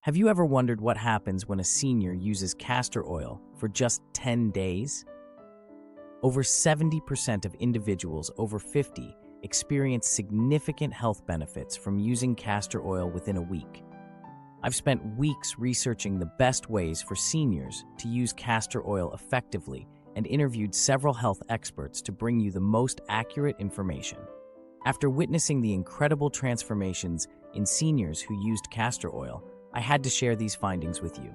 Have you ever wondered what happens when a senior uses castor oil for just 10 days? Over 70% of individuals over 50 experience significant health benefits from using castor oil within a week. I've spent weeks researching the best ways for seniors to use castor oil effectively and interviewed several health experts to bring you the most accurate information. After witnessing the incredible transformations in seniors who used castor oil, I had to share these findings with you.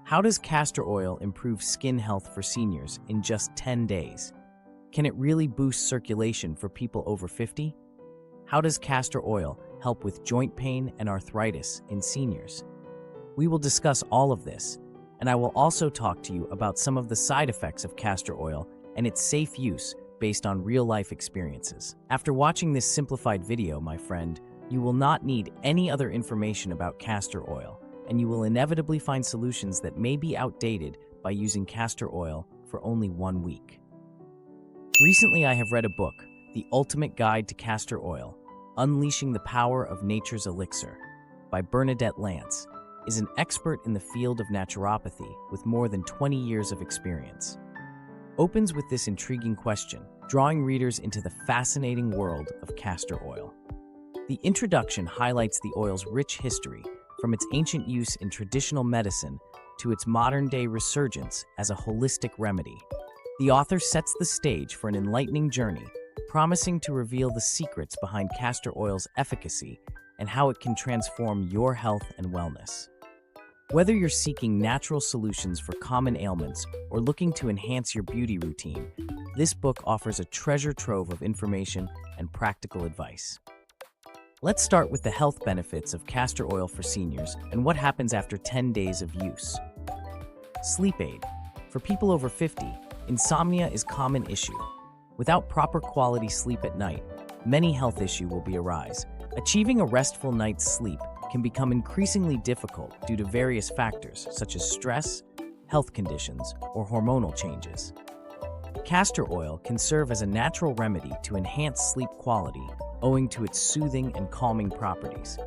How does castor oil improve skin health for seniors in just 10 days? Can it really boost circulation for people over 50? How does castor oil help with joint pain and arthritis in seniors? We will discuss all of this, and I will also talk to you about some of the side effects of castor oil and its safe use based on real-life experiences. After watching this simplified video, my friend, you will not need any other information about castor oil, and you will inevitably find solutions that may be outdated by using castor oil for only 1 week. Recently, I have read a book, The Ultimate Guide to Castor Oil, Unleashing the Power of Nature's Elixir, by Bernadette Lance, is an expert in the field of naturopathy with more than 20 years of experience. Opens with this intriguing question, drawing readers into the fascinating world of castor oil. The introduction highlights the oil's rich history, from its ancient use in traditional medicine to its modern-day resurgence as a holistic remedy. The author sets the stage for an enlightening journey, promising to reveal the secrets behind castor oil's efficacy and how it can transform your health and wellness. Whether you're seeking natural solutions for common ailments or looking to enhance your beauty routine, this book offers a treasure trove of information and practical advice. Let's start with the health benefits of castor oil for seniors and what happens after 10 days of use. Sleep aid. For people over 50, insomnia is a common issue. Without proper quality sleep at night, many health issues will arise. Achieving a restful night's sleep can become increasingly difficult due to various factors such as stress, health conditions, or hormonal changes. Castor oil can serve as a natural remedy to enhance sleep quality owing to its soothing and calming properties.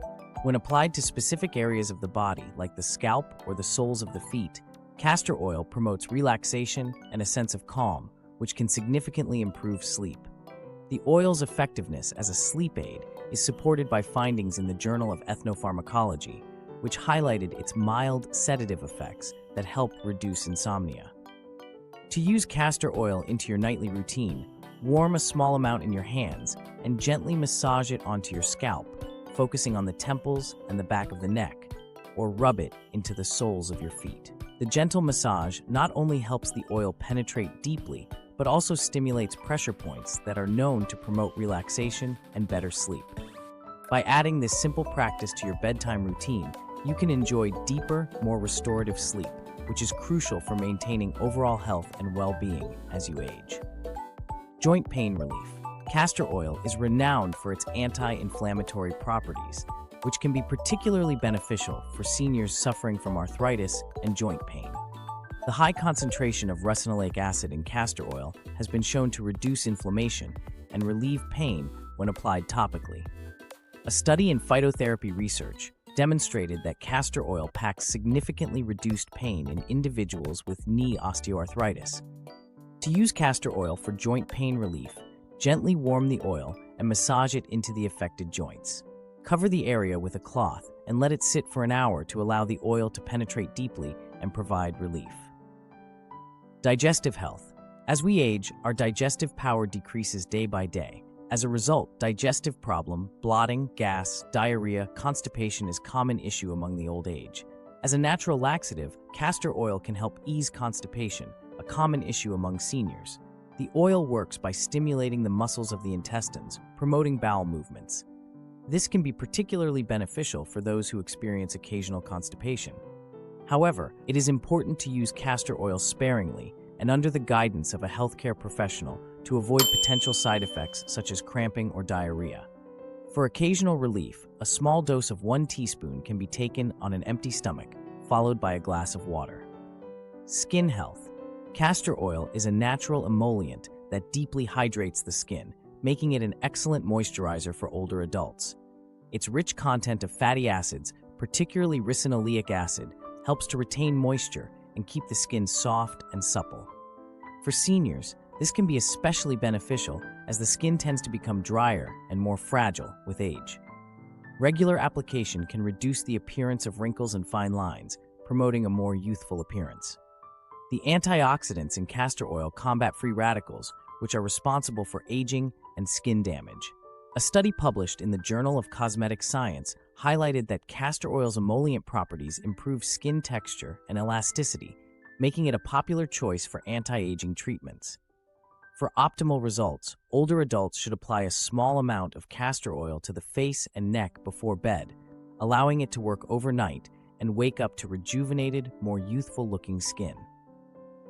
When applied to specific areas of the body like the scalp or the soles of the feet, castor oil promotes relaxation and a sense of calm, which can significantly improve sleep. The oil's effectiveness as a sleep aid is supported by findings in the Journal of Ethnopharmacology, which highlighted its mild sedative effects that help reduce insomnia. To use castor oil into your nightly routine, warm a small amount in your hands and gently massage it onto your scalp, focusing on the temples and the back of the neck, or rub it into the soles of your feet. The gentle massage not only helps the oil penetrate deeply, but also stimulates pressure points that are known to promote relaxation and better sleep. By adding this simple practice to your bedtime routine, you can enjoy deeper, more restorative sleep, which is crucial for maintaining overall health and well-being as you age. Joint pain relief. Castor oil is renowned for its anti-inflammatory properties, which can be particularly beneficial for seniors suffering from arthritis and joint pain. The high concentration of ricinoleic acid in castor oil has been shown to reduce inflammation and relieve pain when applied topically. A study in phytotherapy research demonstrated that castor oil packs significantly reduced pain in individuals with knee osteoarthritis. To use castor oil for joint pain relief, gently warm the oil and massage it into the affected joints. Cover the area with a cloth and let it sit for an hour to allow the oil to penetrate deeply and provide relief. Digestive health. As we age, our digestive power decreases day by day. As a result, digestive problem, bloating, gas, diarrhea, constipation is a common issue among the old age. As a natural laxative, castor oil can help ease constipation, a common issue among seniors. The oil works by stimulating the muscles of the intestines, promoting bowel movements. This can be particularly beneficial for those who experience occasional constipation. However, it is important to use castor oil sparingly and under the guidance of a healthcare professional to avoid potential side effects such as cramping or diarrhea. For occasional relief, a small dose of 1 teaspoon can be taken on an empty stomach, followed by a glass of water. Skin health. Castor oil is a natural emollient that deeply hydrates the skin, making it an excellent moisturizer for older adults. Its rich content of fatty acids particularly ricinoleic acid, helps to retain moisture and keep the skin soft and supple. For seniors, this can be especially beneficial as the skin tends to become drier and more fragile with age. Regular application can reduce the appearance of wrinkles and fine lines, promoting a more youthful appearance. The antioxidants in castor oil combat free radicals, which are responsible for aging and skin damage. A study published in the Journal of Cosmetic Science highlighted that castor oil's emollient properties improve skin texture and elasticity, making it a popular choice for anti-aging treatments. For optimal results, older adults should apply a small amount of castor oil to the face and neck before bed, allowing it to work overnight and wake up to rejuvenated, more youthful-looking skin.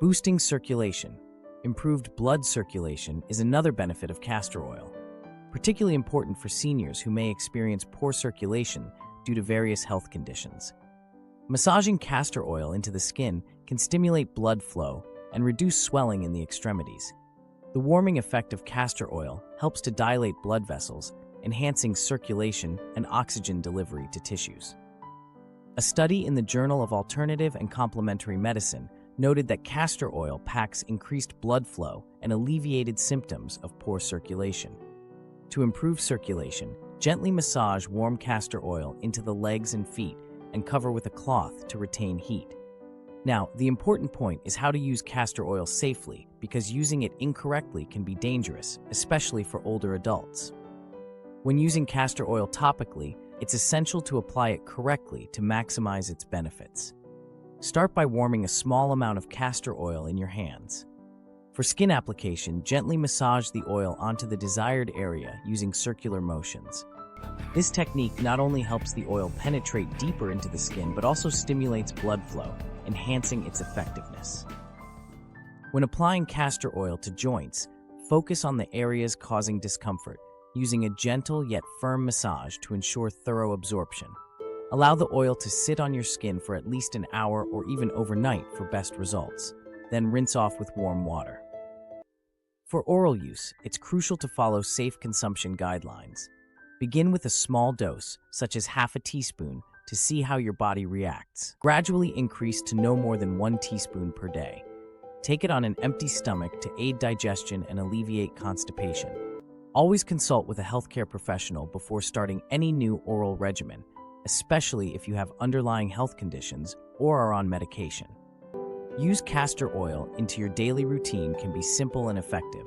Boosting circulation. Improved blood circulation is another benefit of castor oil, particularly important for seniors who may experience poor circulation due to various health conditions. Massaging castor oil into the skin can stimulate blood flow and reduce swelling in the extremities. The warming effect of castor oil helps to dilate blood vessels, enhancing circulation and oxygen delivery to tissues. A study in the Journal of Alternative and Complementary Medicine noted that castor oil packs increased blood flow and alleviated symptoms of poor circulation. To improve circulation, gently massage warm castor oil into the legs and feet and cover with a cloth to retain heat. Now, the important point is how to use castor oil safely, because using it incorrectly can be dangerous, especially for older adults. When using castor oil topically, it's essential to apply it correctly to maximize its benefits. Start by warming a small amount of castor oil in your hands. For skin application, gently massage the oil onto the desired area using circular motions. This technique not only helps the oil penetrate deeper into the skin, but also stimulates blood flow, enhancing its effectiveness. When applying castor oil to joints, focus on the areas causing discomfort, using a gentle yet firm massage to ensure thorough absorption. Allow the oil to sit on your skin for at least an hour or even overnight for best results. Then rinse off with warm water. For oral use, it's crucial to follow safe consumption guidelines. Begin with a small dose, such as half a teaspoon, to see how your body reacts. Gradually increase to no more than 1 teaspoon per day. Take it on an empty stomach to aid digestion and alleviate constipation. Always consult with a healthcare professional before starting any new oral regimen, especially if you have underlying health conditions or are on medication. Use castor oil into your daily routine can be simple and effective.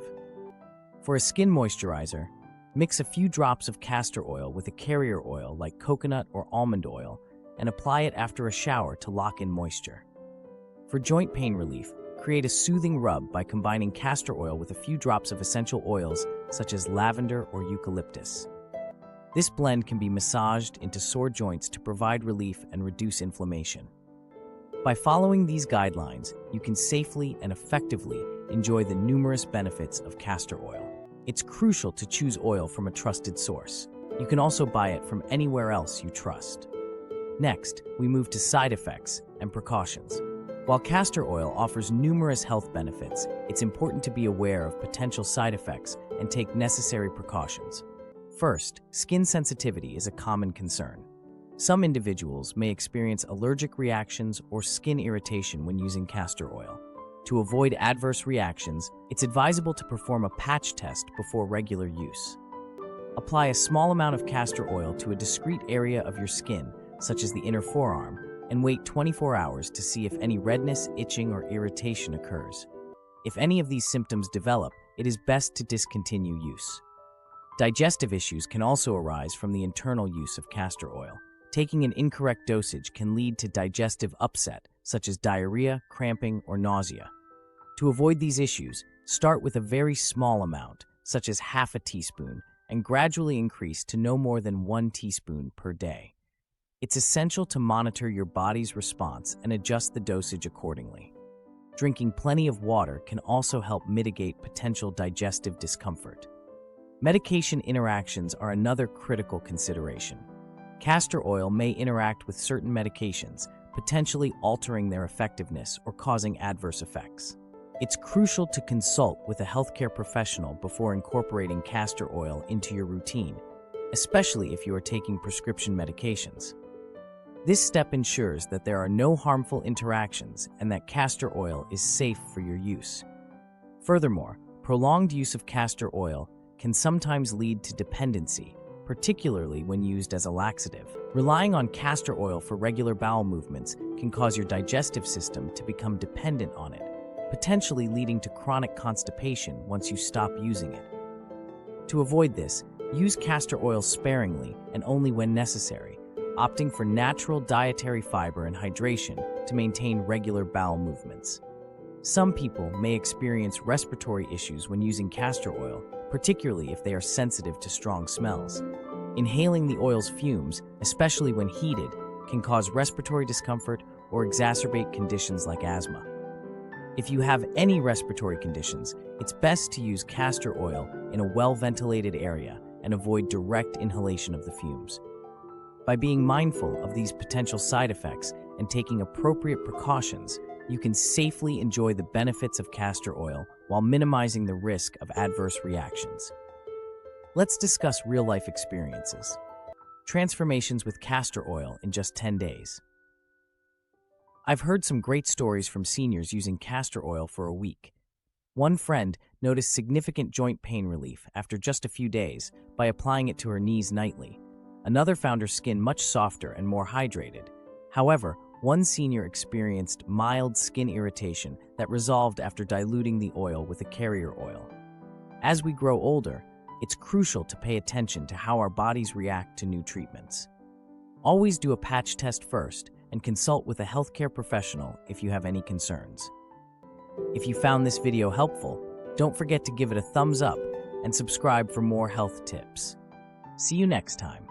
For a skin moisturizer, mix a few drops of castor oil with a carrier oil like coconut or almond oil and apply it after a shower to lock in moisture. For joint pain relief, create a soothing rub by combining castor oil with a few drops of essential oils such as lavender or eucalyptus. This blend can be massaged into sore joints to provide relief and reduce inflammation. By following these guidelines, you can safely and effectively enjoy the numerous benefits of castor oil. It's crucial to choose oil from a trusted source. You can also buy it from anywhere else you trust. Next, we move to side effects and precautions. While castor oil offers numerous health benefits, it's important to be aware of potential side effects and take necessary precautions. First, skin sensitivity is a common concern. Some individuals may experience allergic reactions or skin irritation when using castor oil. To avoid adverse reactions, it's advisable to perform a patch test before regular use. Apply a small amount of castor oil to a discrete area of your skin, such as the inner forearm, and wait 24 hours to see if any redness, itching, or irritation occurs. If any of these symptoms develop, it is best to discontinue use. Digestive issues can also arise from the internal use of castor oil. Taking an incorrect dosage can lead to digestive upset, such as diarrhea, cramping, or nausea. To avoid these issues, start with a very small amount, such as half a teaspoon, and gradually increase to no more than 1 teaspoon per day. It's essential to monitor your body's response and adjust the dosage accordingly. Drinking plenty of water can also help mitigate potential digestive discomfort. Medication interactions are another critical consideration. Castor oil may interact with certain medications, potentially altering their effectiveness or causing adverse effects. It's crucial to consult with a healthcare professional before incorporating castor oil into your routine, especially if you are taking prescription medications. This step ensures that there are no harmful interactions and that castor oil is safe for your use. Furthermore, prolonged use of castor oil can sometimes lead to dependency, particularly when used as a laxative. Relying on castor oil for regular bowel movements can cause your digestive system to become dependent on it, potentially leading to chronic constipation once you stop using it. To avoid this, use castor oil sparingly and only when necessary, opting for natural dietary fiber and hydration to maintain regular bowel movements. Some people may experience respiratory issues when using castor oil, particularly if they are sensitive to strong smells. Inhaling the oil's fumes, especially when heated, can cause respiratory discomfort or exacerbate conditions like asthma. If you have any respiratory conditions, it's best to use castor oil in a well-ventilated area and avoid direct inhalation of the fumes. By being mindful of these potential side effects and taking appropriate precautions, you can safely enjoy the benefits of castor oil while minimizing the risk of adverse reactions. Let's discuss real-life experiences. Transformations with castor oil in just 10 days. I've heard some great stories from seniors using castor oil for a week. One friend noticed significant joint pain relief after just a few days by applying it to her knees nightly. Another found her skin much softer and more hydrated. However, one senior experienced mild skin irritation that resolved after diluting the oil with a carrier oil. As we grow older, it's crucial to pay attention to how our bodies react to new treatments. Always do a patch test first and consult with a healthcare professional if you have any concerns. If you found this video helpful, don't forget to give it a thumbs up and subscribe for more health tips. See you next time.